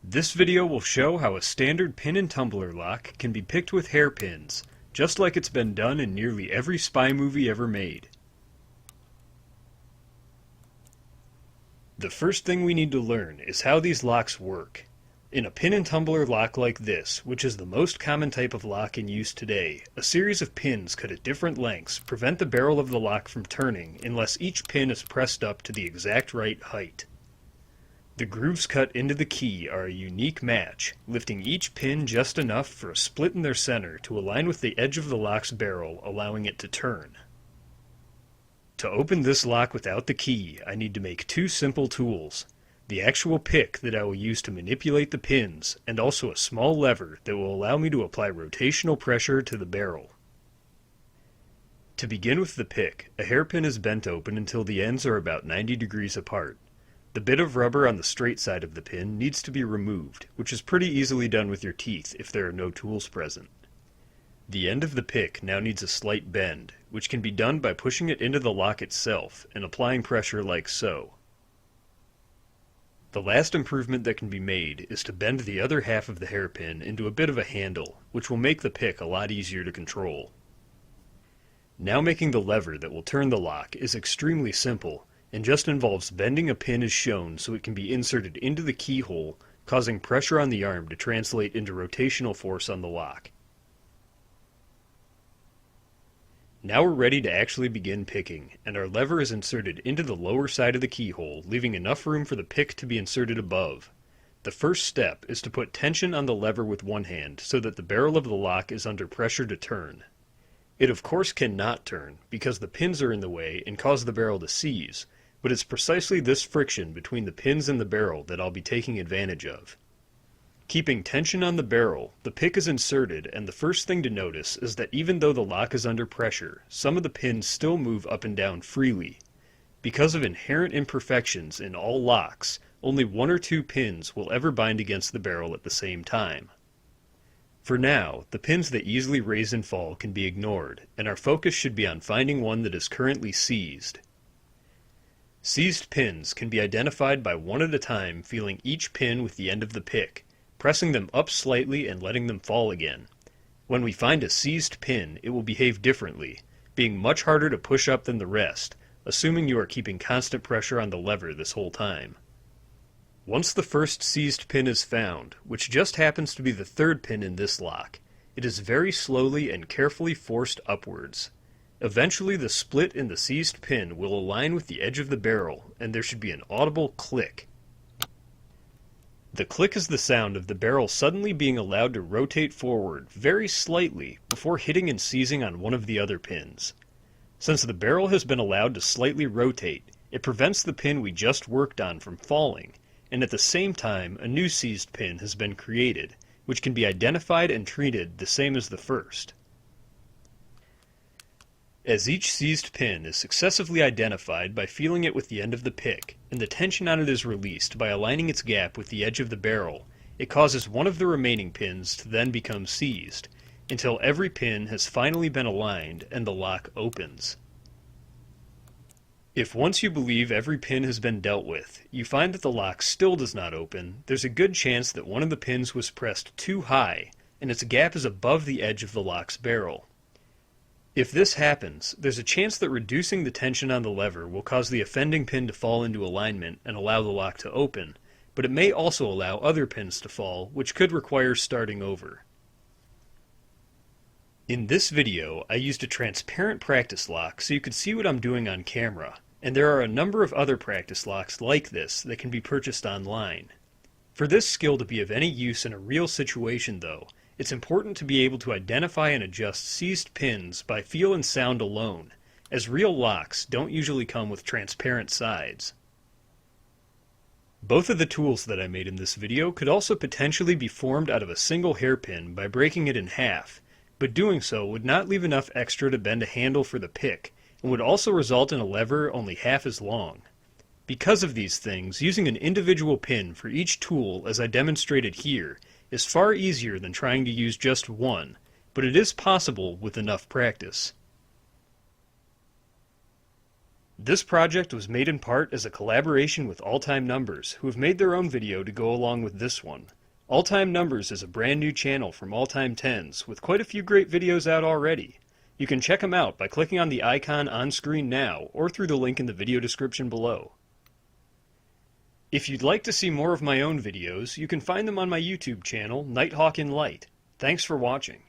This video will show how a standard pin and tumbler lock can be picked with hairpins, just like it's been done in nearly every spy movie ever made. The first thing we need to learn is how these locks work. In a pin and tumbler lock like this, which is the most common type of lock in use today, a series of pins cut at different lengths prevent the barrel of the lock from turning unless each pin is pressed up to the exact right height. The grooves cut into the key are a unique match, lifting each pin just enough for a split in their center to align with the edge of the lock's barrel, allowing it to turn. To open this lock without the key, I need to make two simple tools: the actual pick that I will use to manipulate the pins, and also a small lever that will allow me to apply rotational pressure to the barrel. To begin with the pick, a hairpin is bent open until the ends are about 90 degrees apart. The bit of rubber on the straight side of the pin needs to be removed, which is pretty easily done with your teeth if there are no tools present. The end of the pick now needs a slight bend, which can be done by pushing it into the lock itself and applying pressure like so. The last improvement that can be made is to bend the other half of the hairpin into a bit of a handle, which will make the pick a lot easier to control. Now making the lever that will turn the lock is extremely simple, and just involves bending a pin as shown so it can be inserted into the keyhole, causing pressure on the arm to translate into rotational force on the lock. Now we're ready to actually begin picking, and our lever is inserted into the lower side of the keyhole, leaving enough room for the pick to be inserted above. The first step is to put tension on the lever with one hand so that the barrel of the lock is under pressure to turn. It of course cannot turn because the pins are in the way and cause the barrel to seize, but it's precisely this friction between the pins and the barrel that I'll be taking advantage of. Keeping tension on the barrel, the pick is inserted, and the first thing to notice is that even though the lock is under pressure, some of the pins still move up and down freely. Because of inherent imperfections in all locks, only one or two pins will ever bind against the barrel at the same time. For now, the pins that easily raise and fall can be ignored, and our focus should be on finding one that is currently seized. Seized pins can be identified by one at a time feeling each pin with the end of the pick, pressing them up slightly and letting them fall again. When we find a seized pin, it will behave differently, being much harder to push up than the rest, assuming you are keeping constant pressure on the lever this whole time. Once the first seized pin is found, which just happens to be the third pin in this lock, it is very slowly and carefully forced upwards. Eventually the split in the seized pin will align with the edge of the barrel, and there should be an audible click. The click is the sound of the barrel suddenly being allowed to rotate forward very slightly before hitting and seizing on one of the other pins. Since the barrel has been allowed to slightly rotate, it prevents the pin we just worked on from falling, and at the same time a new seized pin has been created, which can be identified and treated the same as the first. As each seized pin is successively identified by feeling it with the end of the pick, and the tension on it is released by aligning its gap with the edge of the barrel, it causes one of the remaining pins to then become seized, until every pin has finally been aligned and the lock opens. If once you believe every pin has been dealt with, you find that the lock still does not open, there's a good chance that one of the pins was pressed too high, and its gap is above the edge of the lock's barrel. If this happens, there's a chance that reducing the tension on the lever will cause the offending pin to fall into alignment and allow the lock to open, but it may also allow other pins to fall, which could require starting over. In this video, I used a transparent practice lock so you could see what I'm doing on camera, and there are a number of other practice locks like this that can be purchased online. For this skill to be of any use in a real situation though, it's important to be able to identify and adjust seized pins by feel and sound alone, as real locks don't usually come with transparent sides. Both of the tools that I made in this video could also potentially be formed out of a single hairpin by breaking it in half, but doing so would not leave enough extra to bend a handle for the pick, and would also result in a lever only half as long. Because of these things, using an individual pin for each tool as I demonstrated here is far easier than trying to use just one, but it is possible with enough practice. This project was made in part as a collaboration with All Time Numbers, who have made their own video to go along with this one. All Time Numbers is a brand new channel from All Time Tens, with quite a few great videos out already. You can check them out by clicking on the icon on screen now, or through the link in the video description below. If you'd like to see more of my own videos, you can find them on my YouTube channel, Nighthawk in Light. Thanks for watching.